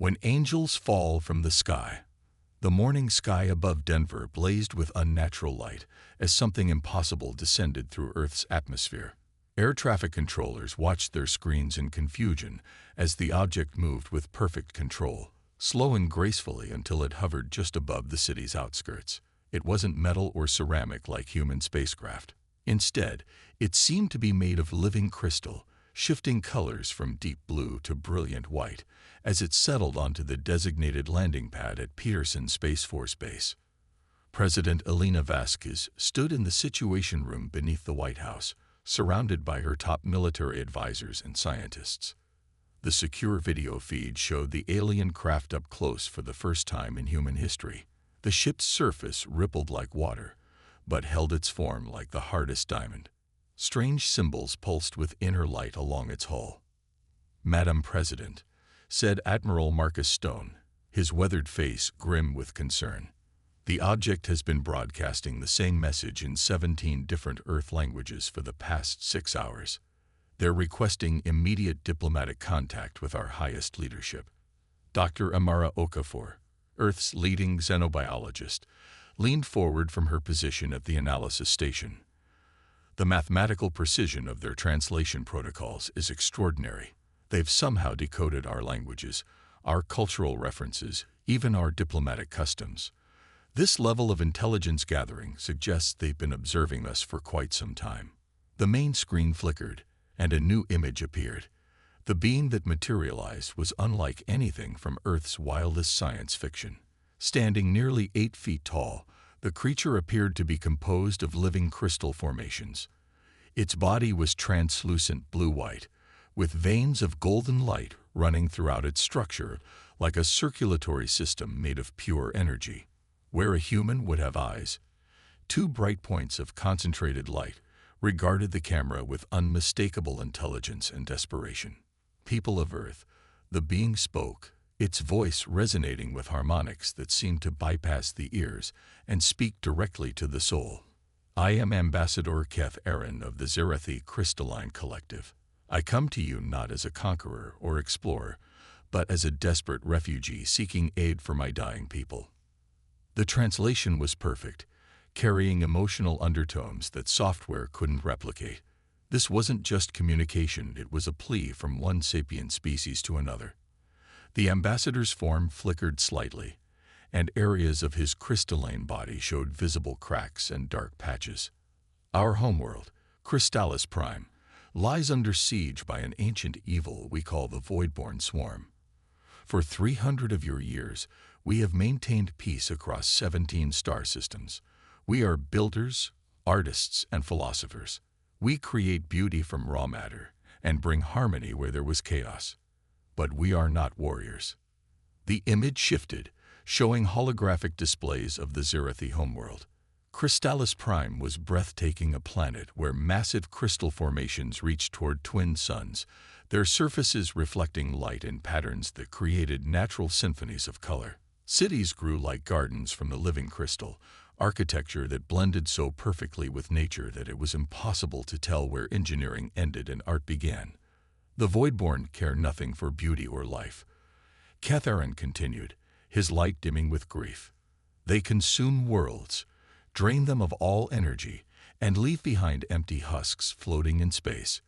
When angels fall from the sky. The morning sky above Denver blazed with unnatural light as something impossible descended through Earth's atmosphere. Air traffic controllers watched their screens in confusion as the object moved with perfect control, slowing gracefully until it hovered just above the city's outskirts. It wasn't metal or ceramic like human spacecraft. Instead, it seemed to be made of living crystal, shifting colors from deep blue to brilliant white as it settled onto the designated landing pad at Peterson Space Force Base. President Elena Vasquez stood in the Situation Room beneath the White House, surrounded by her top military advisors and scientists. The secure video feed showed the alien craft up close for the first time in human history. The ship's surface rippled like water, but held its form like the hardest diamond. Strange symbols pulsed with inner light along its hull. "Madam President," said Admiral Marcus Stone, his weathered face grim with concern. "The object has been broadcasting the same message in 17 different Earth languages for the past 6 hours. They're requesting immediate diplomatic contact with our highest leadership." Dr. Amara Okafor, Earth's leading xenobiologist, leaned forward from her position at the analysis station. "The mathematical precision of their translation protocols is extraordinary. They've somehow decoded our languages, our cultural references, even our diplomatic customs. This level of intelligence gathering suggests they've been observing us for quite some time." The main screen flickered, and a new image appeared. The being that materialized was unlike anything from Earth's wildest science fiction. Standing nearly 8 feet tall, the creature appeared to be composed of living crystal formations. Its body was translucent blue-white, with veins of golden light running throughout its structure like a circulatory system made of pure energy. Where a human would have eyes, 2 bright points of concentrated light regarded the camera with unmistakable intelligence and desperation. "People of Earth," the being spoke, its voice resonating with harmonics that seemed to bypass the ears and speak directly to the soul. "I am Ambassador Keth Aaron of the Zerathi Crystalline Collective. I come to you not as a conqueror or explorer, but as a desperate refugee seeking aid for my dying people." The translation was perfect, carrying emotional undertones that software couldn't replicate. This wasn't just communication, it was a plea from one sapient species to another. The ambassador's form flickered slightly, and areas of his crystalline body showed visible cracks and dark patches. "Our homeworld, Crystallis Prime, lies under siege by an ancient evil we call the Voidborn Swarm. For 300 of your years, we have maintained peace across 17 star systems. We are builders, artists, and philosophers. We create beauty from raw matter and bring harmony where there was chaos. But we are not warriors." The image shifted, showing holographic displays of the Zerathi homeworld. Crystallis Prime was breathtaking, a planet where massive crystal formations reached toward twin suns, their surfaces reflecting light in patterns that created natural symphonies of color. Cities grew like gardens from the living crystal, architecture that blended so perfectly with nature that it was impossible to tell where engineering ended and art began. "The Voidborn care nothing for beauty or life," Keth Aaron continued, his light dimming with grief. "They consume worlds, drain them of all energy, and leave behind empty husks floating in space.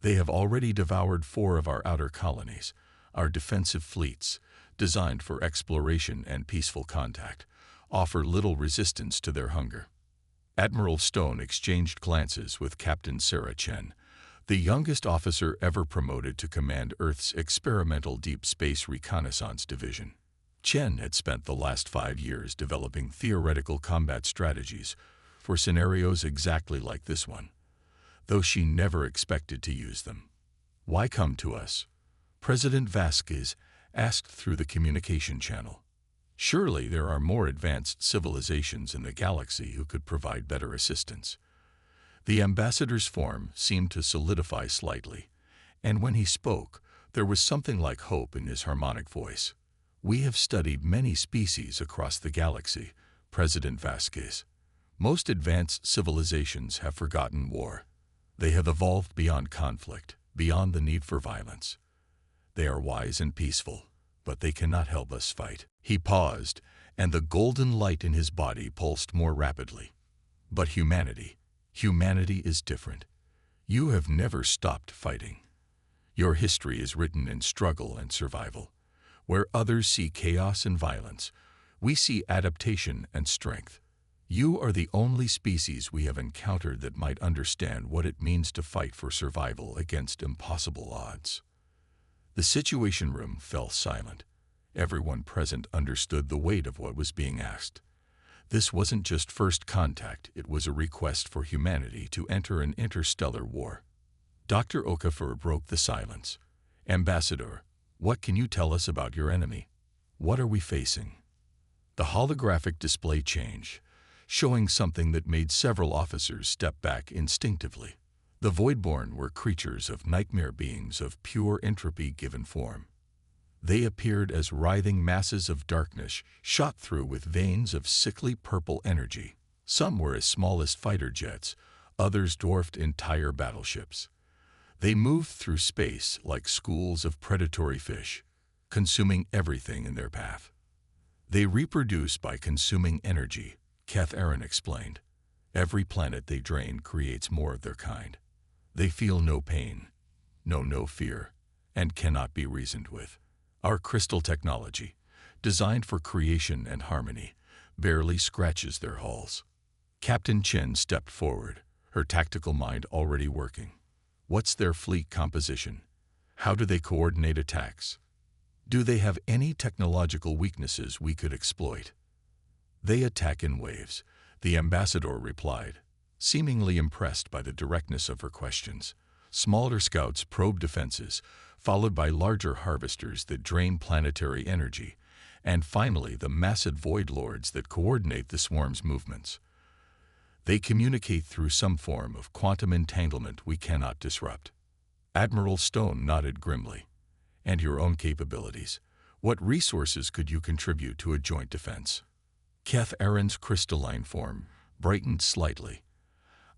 They have already devoured 4 of our outer colonies, our defensive fleets, designed for exploration and peaceful contact, offer little resistance to their hunger." Admiral Stone exchanged glances with Captain Sarah Chen, the youngest officer ever promoted to command Earth's experimental deep space reconnaissance division. Chen had spent the last 5 years developing theoretical combat strategies for scenarios exactly like this one, though she never expected to use them. "Why come to us?" President Vasquez asked through the communication channel. "Surely there are more advanced civilizations in the galaxy who could provide better assistance." The ambassador's form seemed to solidify slightly, and when he spoke, there was something like hope in his harmonic voice. "We have studied many species across the galaxy, President Vasquez. Most advanced civilizations have forgotten war. They have evolved beyond conflict, beyond the need for violence. They are wise and peaceful. but they cannot help us fight." He paused, and the golden light in his body pulsed more rapidly. "But humanity is different. You have never stopped fighting. Your history is written in struggle and survival. Where others see chaos and violence, we see adaptation and strength. You are the only species we have encountered that might understand what it means to fight for survival against impossible odds." The Situation Room fell silent. Everyone present understood the weight of what was being asked. This wasn't just first contact, it was a request for humanity to enter an interstellar war. Dr. Okafor broke the silence. "Ambassador, what can you tell us about your enemy? What are we facing?" The holographic display changed, showing something that made several officers step back instinctively. The Voidborn were creatures of nightmare beings of pure entropy given form. They appeared as writhing masses of darkness shot through with veins of sickly purple energy. Some were as small as fighter jets, others dwarfed entire battleships. They moved through space like schools of predatory fish, consuming everything in their path. "They reproduce by consuming energy," Kath Aaron explained. "Every planet they drain creates more of their kind. They feel no pain, know no fear, and cannot be reasoned with. Our crystal technology, designed for creation and harmony, barely scratches their hulls." Captain Chen stepped forward, her tactical mind already working. "What's their fleet composition? How do they coordinate attacks? Do they have any technological weaknesses we could exploit?" "They attack in waves," the ambassador replied, seemingly impressed by the directness of her questions. "Smaller scouts probe defenses, followed by larger harvesters that drain planetary energy, and finally the massive void lords that coordinate the swarm's movements. They communicate through some form of quantum entanglement we cannot disrupt." Admiral Stone nodded grimly. "And your own capabilities? What resources could you contribute to a joint defense?" Kath Aaron's crystalline form brightened slightly.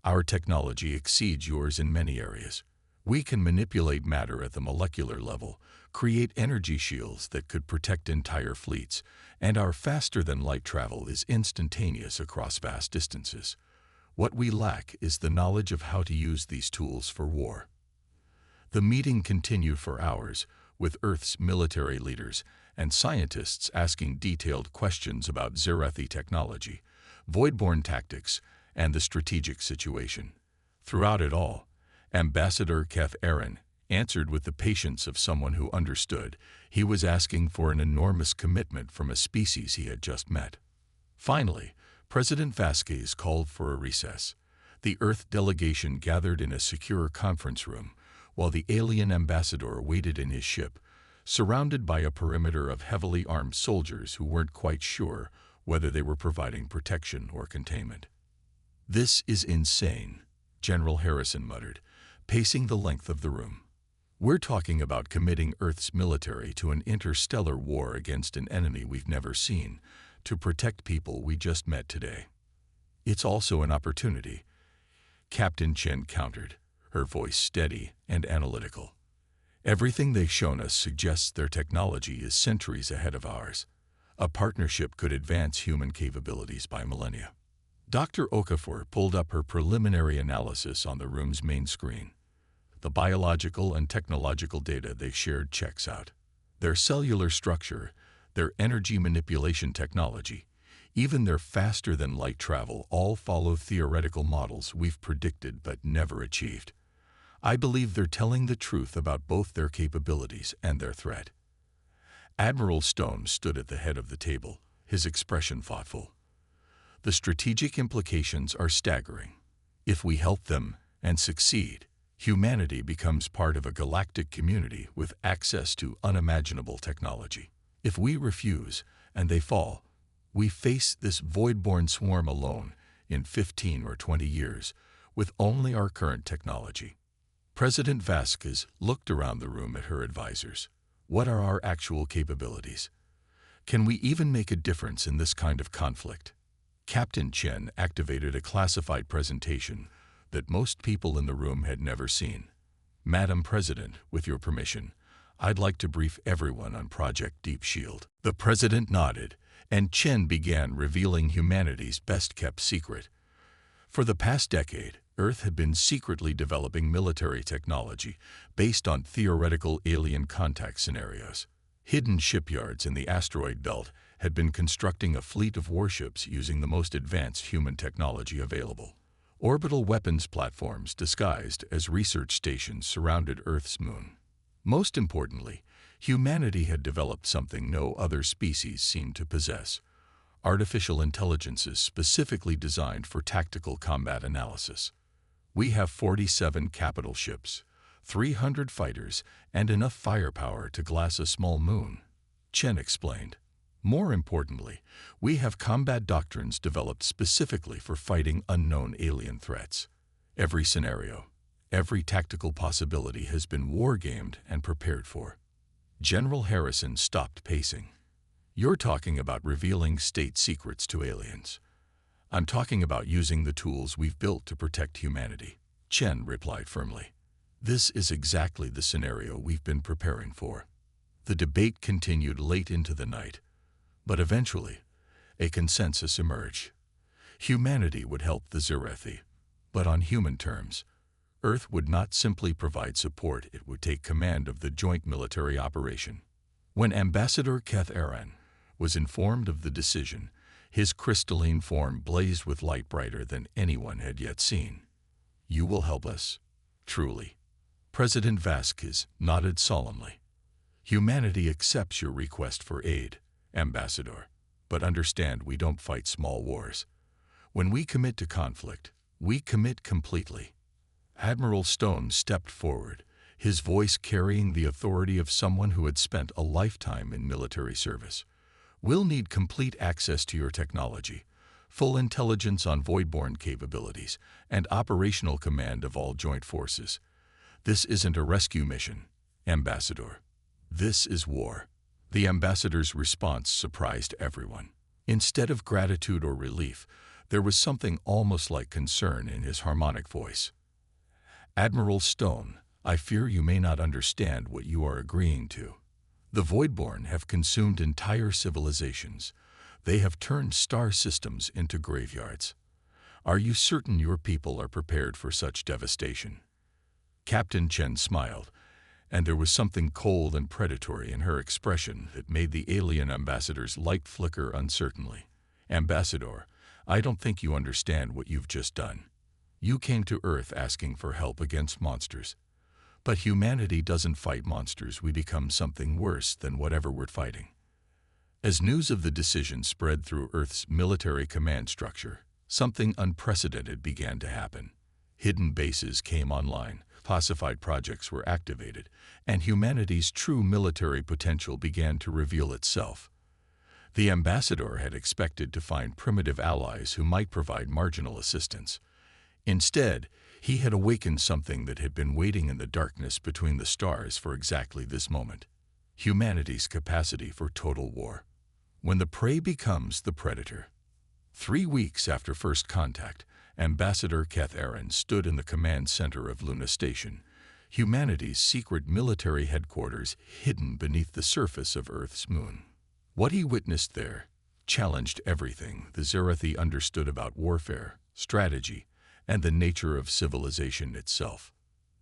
"Our technology exceeds yours in many areas. We can manipulate matter at the molecular level, create energy shields that could protect entire fleets, and our faster-than-light travel is instantaneous across vast distances. What we lack is the knowledge of how to use these tools for war." The meeting continued for hours, with Earth's military leaders and scientists asking detailed questions about Zerathi technology, Voidborn tactics, and the strategic situation. Throughout it all, Ambassador Kath Aaron answered with the patience of someone who understood he was asking for an enormous commitment from a species he had just met. Finally, President Vasquez called for a recess. The Earth delegation gathered in a secure conference room, while the alien ambassador waited in his ship, surrounded by a perimeter of heavily armed soldiers who weren't quite sure whether they were providing protection or containment. "This is insane," General Harrison muttered, pacing the length of the room. "We're talking about committing Earth's military to an interstellar war against an enemy we've never seen, to protect people we just met today. It's also an opportunity," Captain Chen countered, her voice steady and analytical. "Everything they've shown us suggests their technology is centuries ahead of ours. A partnership could advance human capabilities by millennia." Dr. Okafor pulled up her preliminary analysis on the room's main screen. The biological and technological data they shared checks out. Their cellular structure, their energy manipulation technology, even their faster-than-light travel all follow theoretical models we've predicted but never achieved. I believe they're telling the truth about both their capabilities and their threat." Admiral Stone stood at the head of the table, his expression thoughtful. "The strategic implications are staggering. If we help them and succeed, humanity becomes part of a galactic community with access to unimaginable technology. If we refuse and they fall, we face this void-born swarm alone in 15 or 20 years with only our current technology." President Vasquez looked around the room at her advisors. "What are our actual capabilities? Can we even make a difference in this kind of conflict?" Captain Chen activated a classified presentation that most people in the room had never seen. "Madam President, with your permission, I'd like to brief everyone on Project Deep Shield." The president nodded, and Chen began revealing humanity's best-kept secret. For the past decade, Earth had been secretly developing military technology based on theoretical alien contact scenarios. Hidden shipyards in the asteroid belt had been constructing a fleet of warships using the most advanced human technology available. Orbital weapons platforms disguised as research stations surrounded Earth's moon. Most importantly, humanity had developed something no other species seemed to possess: artificial intelligences specifically designed for tactical combat analysis. "We have 47 capital ships, 300 fighters, and enough firepower to glass a small moon," Chen explained. "More importantly, we have combat doctrines developed specifically for fighting unknown alien threats. Every scenario, every tactical possibility has been war-gamed and prepared for." General Harrison stopped pacing. "You're talking about revealing state secrets to aliens. I'm talking about using the tools we've built to protect humanity," Chen replied firmly. "This is exactly the scenario we've been preparing for." The debate continued late into the night, but eventually, a consensus emerged. Humanity would help the Zerethi, but on human terms. Earth would not simply provide support, it would take command of the joint military operation. When Ambassador Keth Aran was informed of the decision, his crystalline form blazed with light brighter than anyone had yet seen. "You will help us, truly." President Vasquez nodded solemnly. "Humanity accepts your request for aid, Ambassador, but understand we don't fight small wars. When we commit to conflict, we commit completely." Admiral Stone stepped forward, his voice carrying the authority of someone who had spent a lifetime in military service. "We'll need complete access to your technology, full intelligence on voidborne capabilities, and operational command of all joint forces. This isn't a rescue mission, Ambassador. This is war." The ambassador's response surprised everyone. Instead of gratitude or relief, there was something almost like concern in his harmonic voice. "Admiral Stone, I fear you may not understand what you are agreeing to. The Voidborn have consumed entire civilizations. They have turned star systems into graveyards. Are you certain your people are prepared for such devastation?" Captain Chen smiled, and there was something cold and predatory in her expression that made the alien ambassador's light flicker uncertainly. "Ambassador, I don't think you understand what you've just done. You came to Earth asking for help against monsters. But humanity doesn't fight monsters, we become something worse than whatever we're fighting." As news of the decision spread through Earth's military command structure, something unprecedented began to happen. Hidden bases came online, classified projects were activated, and humanity's true military potential began to reveal itself. The ambassador had expected to find primitive allies who might provide marginal assistance. Instead, he had awakened something that had been waiting in the darkness between the stars for exactly this moment: humanity's capacity for total war. When the prey becomes the predator. 3 weeks after first contact, Ambassador Keth Aran stood in the command center of Luna Station, humanity's secret military headquarters hidden beneath the surface of Earth's moon. What he witnessed there challenged everything the Zerethi understood about warfare, strategy, and the nature of civilization itself.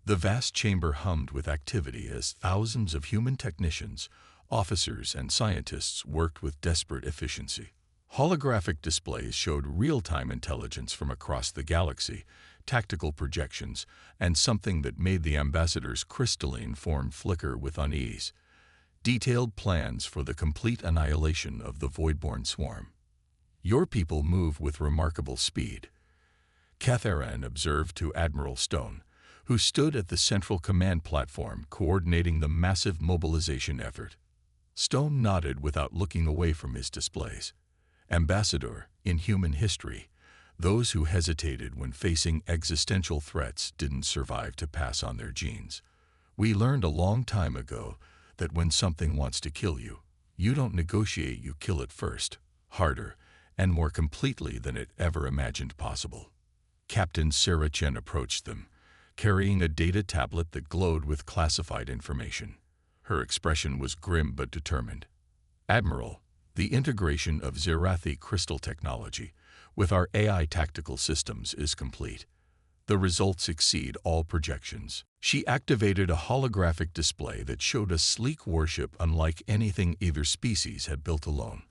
The vast chamber hummed with activity as thousands of human technicians, officers, and scientists worked with desperate efficiency. Holographic displays showed real-time intelligence from across the galaxy, tactical projections, and something that made the ambassador's crystalline form flicker with unease: detailed plans for the complete annihilation of the Voidborn swarm. "Your people move with remarkable speed," Keth Aran observed to Admiral Stone, who stood at the central command platform coordinating the massive mobilization effort. Stone nodded without looking away from his displays. "Ambassador, in human history, those who hesitated when facing existential threats didn't survive to pass on their genes. We learned a long time ago that when something wants to kill you, you don't negotiate, you kill it first, harder, and more completely than it ever imagined possible." Captain Sarah Chen approached them, carrying a data tablet that glowed with classified information. Her expression was grim but determined. "Admiral, the integration of Zerathi crystal technology with our AI tactical systems is complete. The results exceed all projections." She activated a holographic display that showed a sleek warship unlike anything either species had built alone.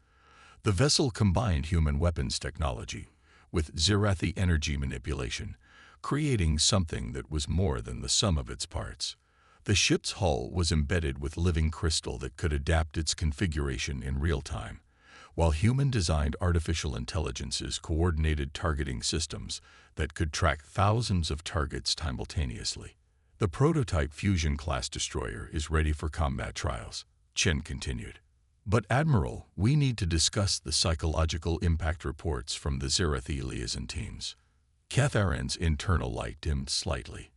The vessel combined human weapons technology with Zerathi energy manipulation, creating something that was more than the sum of its parts. The ship's hull was embedded with living crystal that could adapt its configuration in real time, while human-designed artificial intelligences coordinated targeting systems that could track thousands of targets simultaneously. "The prototype Fusion-class destroyer is ready for combat trials," Chen continued. "But Admiral, we need to discuss the psychological impact reports from the Zerathi liaison teams." Catharin's internal light dimmed slightly.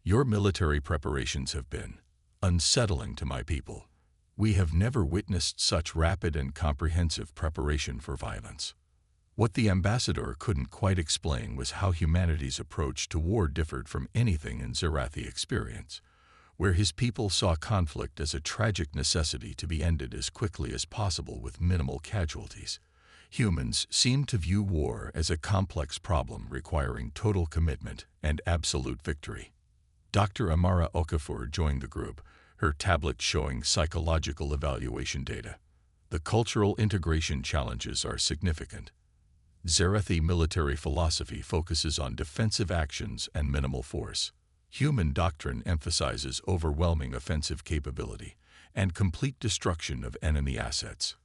"Your military preparations have been unsettling to my people. We have never witnessed such rapid and comprehensive preparation for violence." What the ambassador couldn't quite explain was how humanity's approach to war differed from anything in Zerathi experience, where his people saw conflict as a tragic necessity to be ended as quickly as possible with minimal casualties. Humans seemed to view war as a complex problem requiring total commitment and absolute victory. Dr. Amara Okafor joined the group, her tablet showing psychological evaluation data. "The cultural integration challenges are significant. Zerathi military philosophy focuses on defensive actions and minimal force. Human doctrine emphasizes overwhelming offensive capability and complete destruction of enemy assets."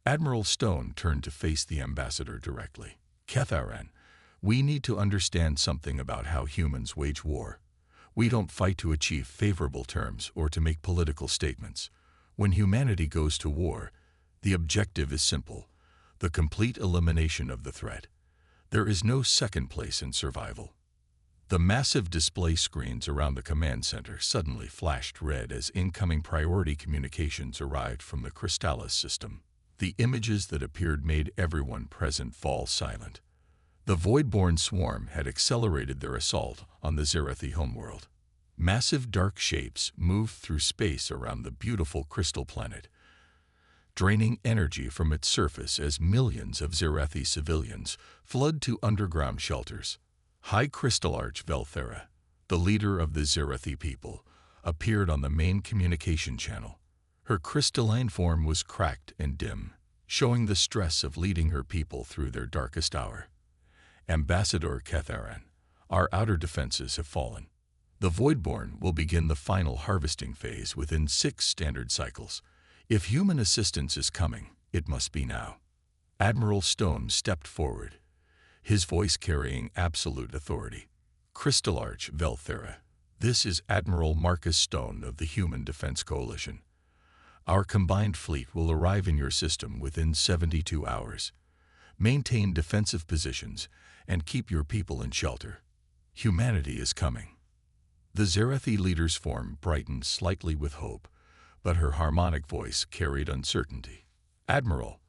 Admiral Stone turned to face the ambassador directly. "Catharan, we need to understand something about how humans wage war. We don't fight to achieve favorable terms or to make political statements. When humanity goes to war, the objective is simple: the complete elimination of the threat. There is no second place in survival." The massive display screens around the command center suddenly flashed red as incoming priority communications arrived from the Crystallis system. The images that appeared made everyone present fall silent. The Voidborn swarm had accelerated their assault on the Zerathi homeworld. Massive dark shapes moved through space around the beautiful crystal planet, draining energy from its surface as millions of Zerathi civilians flood to underground shelters. High Crystallarch Velthera, the leader of the Zerathi people, appeared on the main communication channel. Her crystalline form was cracked and dim, showing the stress of leading her people through their darkest hour. "Ambassador Catharan, our outer defenses have fallen. The Voidborn will begin the final harvesting phase within 6 standard cycles. If human assistance is coming, it must be now." Admiral Stone stepped forward, his voice carrying absolute authority. "Crystallarch Velthera, this is Admiral Marcus Stone of the Human Defense Coalition. Our combined fleet will arrive in your system within 72 hours. Maintain defensive positions and keep your people in shelter. Humanity is coming." The Zerathi leader's form brightened slightly with hope, but her harmonic voice carried uncertainty. "Admiral,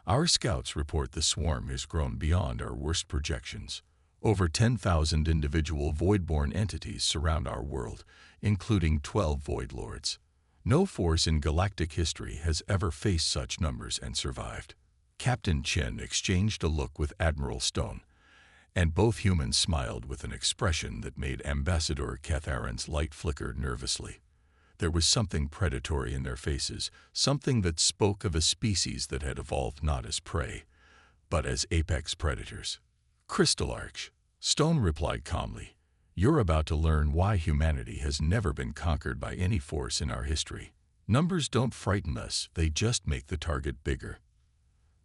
our scouts report the swarm has grown beyond our worst projections. Over 10,000 individual Voidborn entities surround our world, including 12 Void Lords. No force in galactic history has ever faced such numbers and survived." Captain Chen exchanged a look with Admiral Stone, and both humans smiled with an expression that made Ambassador Catharan's light flicker nervously. There was something predatory in their faces, something that spoke of a species that had evolved not as prey, but as apex predators. "Crystallarch," Stone replied calmly, "you're about to learn why humanity has never been conquered by any force in our history. Numbers don't frighten us, they just make the target bigger."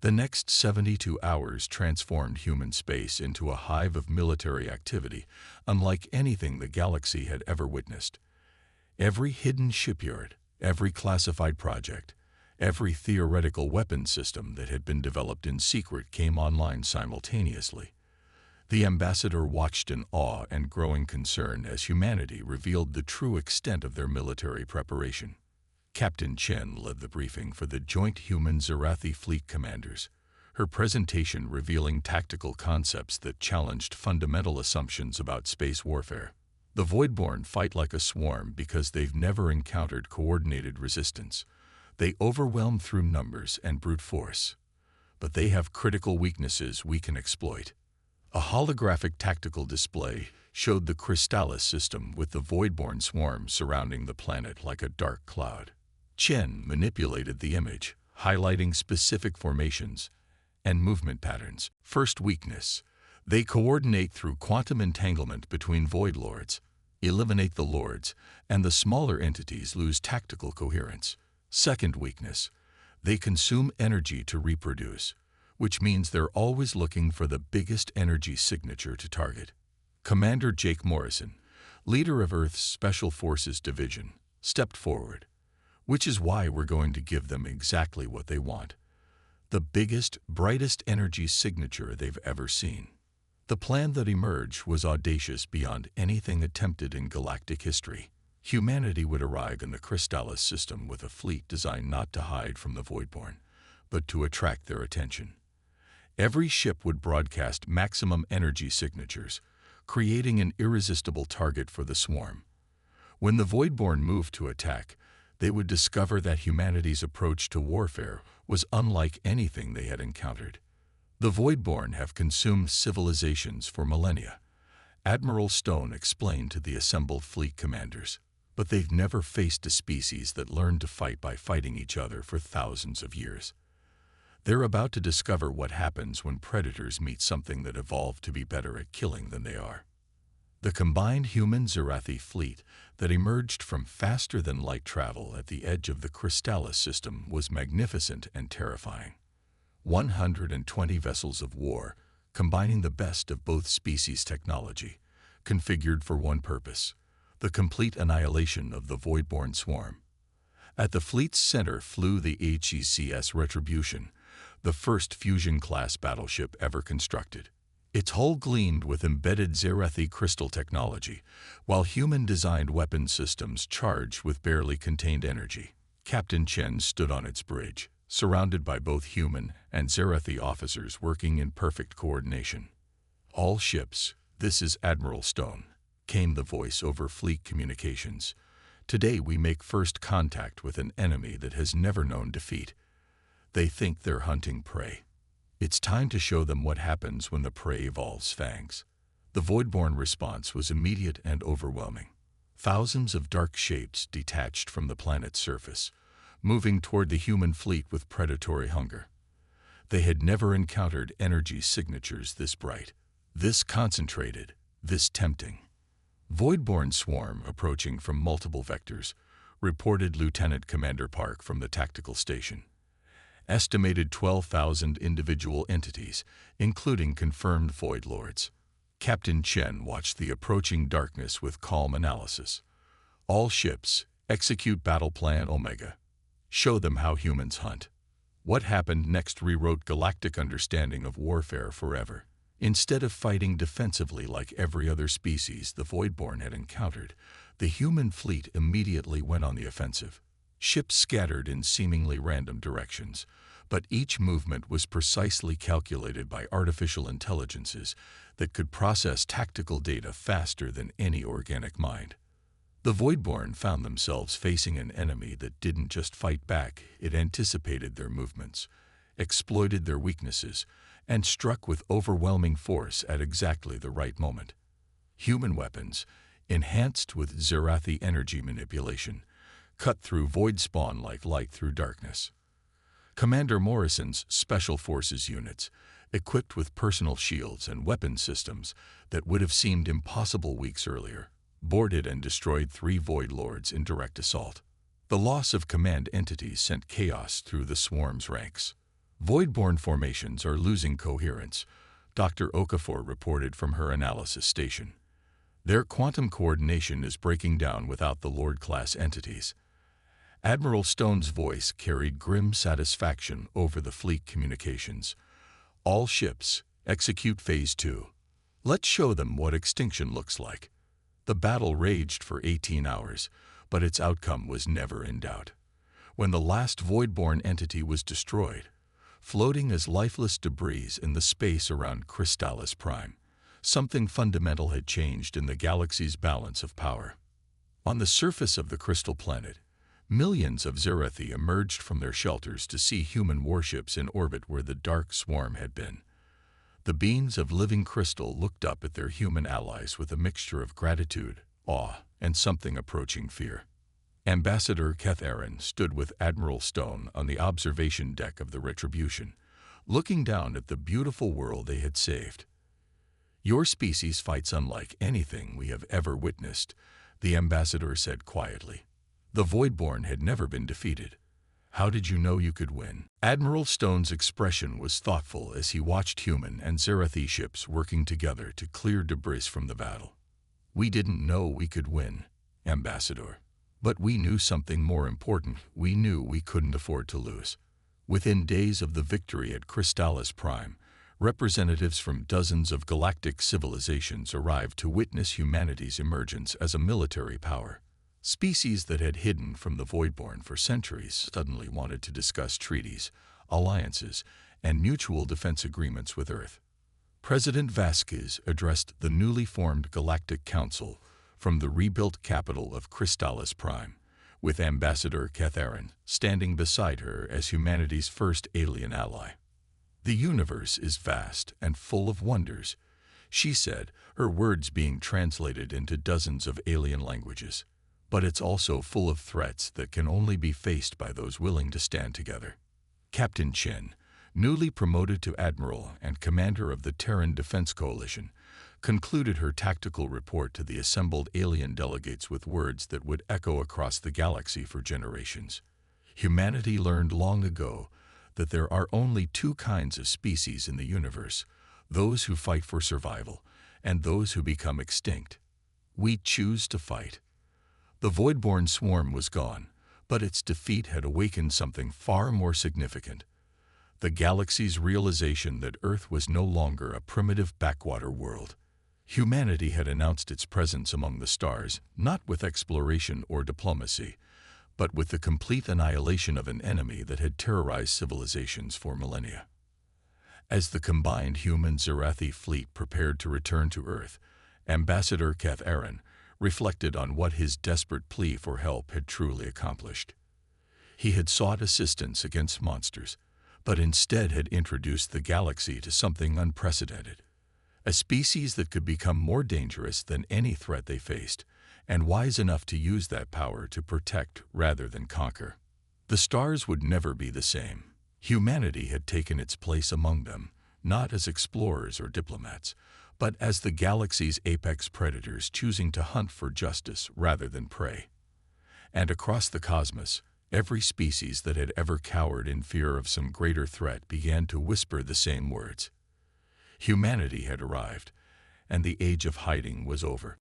The next 72 hours transformed human space into a hive of military activity, unlike anything the galaxy had ever witnessed. Every hidden shipyard, every classified project, every theoretical weapon system that had been developed in secret came online simultaneously. The ambassador watched in awe and growing concern as humanity revealed the true extent of their military preparation. Captain Chen led the briefing for the joint human Zerathi fleet commanders, her presentation revealing tactical concepts that challenged fundamental assumptions about space warfare. The Voidborn fight like a swarm because they've never encountered coordinated resistance. They overwhelm through numbers and brute force. But they have critical weaknesses we can exploit. A holographic tactical display showed the Crystallis system with the Voidborn swarm surrounding the planet like a dark cloud. Chen manipulated the image, highlighting specific formations and movement patterns. First weakness: they coordinate through quantum entanglement between Void Lords. Eliminate the Lords, and the smaller entities lose tactical coherence. Second weakness: they consume energy to reproduce, which means they're always looking for the biggest energy signature to target. Commander Jake Morrison, leader of Earth's Special Forces Division, stepped forward, which is why we're going to give them exactly what they want: the biggest, brightest energy signature they've ever seen. The plan that emerged was audacious beyond anything attempted in galactic history. Humanity would arrive in the Crystallis system with a fleet designed not to hide from the Voidborn, but to attract their attention. Every ship would broadcast maximum energy signatures, creating an irresistible target for the swarm. When the Voidborn moved to attack, they would discover that humanity's approach to warfare was unlike anything they had encountered. The Voidborn have consumed civilizations for millennia, Admiral Stone explained to the assembled fleet commanders. But they've never faced a species that learned to fight by fighting each other for thousands of years. They're about to discover what happens when predators meet something that evolved to be better at killing than they are. The combined human-Zerathi fleet that emerged from faster-than-light travel at the edge of the Crystallis system was magnificent and terrifying. 120 vessels of war, combining the best of both species' technology, configured for one purpose: the complete annihilation of the Voidborn swarm. At the fleet's center flew the HECS Retribution, the first fusion-class battleship ever constructed. Its hull gleamed with embedded Zerathi crystal technology, while human-designed weapon systems charged with barely contained energy. Captain Chen stood on its bridge, surrounded by both human and Zerathi officers working in perfect coordination. "All ships, this is Admiral Stone," came the voice over fleet communications. "Today we make first contact with an enemy that has never known defeat. They think they're hunting prey. It's time to show them what happens when the prey evolves fangs." The Voidborn response was immediate and overwhelming. Thousands of dark shapes detached from the planet's surface, moving toward the human fleet with predatory hunger. They had never encountered energy signatures this bright, this concentrated, this tempting. "Voidborn swarm approaching from multiple vectors," reported Lieutenant Commander Park from the tactical station. "Estimated 12,000 individual entities, including confirmed Void Lords." Captain Chen watched the approaching darkness with calm analysis. "All ships, execute Battle Plan Omega. Show them how humans hunt." What happened next rewrote galactic understanding of warfare forever. Instead of fighting defensively like every other species the Voidborn had encountered, the human fleet immediately went on the offensive. Ships scattered in seemingly random directions, but each movement was precisely calculated by artificial intelligences that could process tactical data faster than any organic mind. The Voidborn found themselves facing an enemy that didn't just fight back, it anticipated their movements, exploited their weaknesses, and struck with overwhelming force at exactly the right moment. Human weapons, enhanced with Zerathi energy manipulation, cut through void spawn like light through darkness. Commander Morrison's Special Forces units, equipped with personal shields and weapon systems that would have seemed impossible weeks earlier, boarded and destroyed 3 Void Lords in direct assault. The loss of command entities sent chaos through the swarm's ranks. "Voidborn formations are losing coherence," Dr. Okafor reported from her analysis station. "Their quantum coordination is breaking down without the Lord-class entities." Admiral Stone's voice carried grim satisfaction over the fleet communications. "All ships, execute Phase 2. Let's show them what extinction looks like." The battle raged for 18 hours, but its outcome was never in doubt. When the last Voidborn entity was destroyed, floating as lifeless debris in the space around Crystallis Prime, Something fundamental had changed in the galaxy's balance of power. On the surface of the crystal planet, millions of Zerathi emerged from their shelters to see human warships in orbit where the dark swarm had been. The beings of living crystal looked up at their human allies with a mixture of gratitude, awe, and something approaching fear. Ambassador Catharin stood with Admiral Stone on the observation deck of the Retribution, looking down at the beautiful world they had saved. "Your species fights unlike anything we have ever witnessed," the ambassador said quietly. "The Voidborn had never been defeated. How did you know you could win?" Admiral Stone's expression was thoughtful as he watched human and Zerathi ships working together to clear debris from the battle. "We didn't know we could win, Ambassador. But we knew something more important. We knew we couldn't afford to lose." Within days of the victory at Crystallis Prime, representatives from dozens of galactic civilizations arrived to witness humanity's emergence as a military power. Species that had hidden from the Voidborn for centuries suddenly wanted to discuss treaties, alliances, and mutual defense agreements with Earth. President Vasquez addressed the newly formed Galactic Council from the rebuilt capital of Crystallis Prime, with Ambassador Catharin standing beside her as humanity's first alien ally. "The universe is vast and full of wonders," she said, her words being translated into dozens of alien languages. "But it's also full of threats that can only be faced by those willing to stand together." Captain Chen, newly promoted to Admiral and commander of the Terran Defense Coalition, concluded her tactical report to the assembled alien delegates with words that would echo across the galaxy for generations. "Humanity learned long ago that there are only two kinds of species in the universe, those who fight for survival and those who become extinct. We choose to fight." The Voidborn swarm was gone, but its defeat had awakened something far more significant: the galaxy's realization that Earth was no longer a primitive backwater world. Humanity had announced its presence among the stars, not with exploration or diplomacy, but with the complete annihilation of an enemy that had terrorized civilizations for millennia. As the combined human-Zerathi fleet prepared to return to Earth, Ambassador Catharin reflected on what his desperate plea for help had truly accomplished. He had sought assistance against monsters, but instead had introduced the galaxy to something unprecedented: a species that could become more dangerous than any threat they faced, and wise enough to use that power to protect rather than conquer. The stars would never be the same. Humanity had taken its place among them, not as explorers or diplomats, but as the galaxy's apex predators choosing to hunt for justice rather than prey. And across the cosmos, every species that had ever cowered in fear of some greater threat began to whisper the same words. Humanity had arrived, and the age of hiding was over.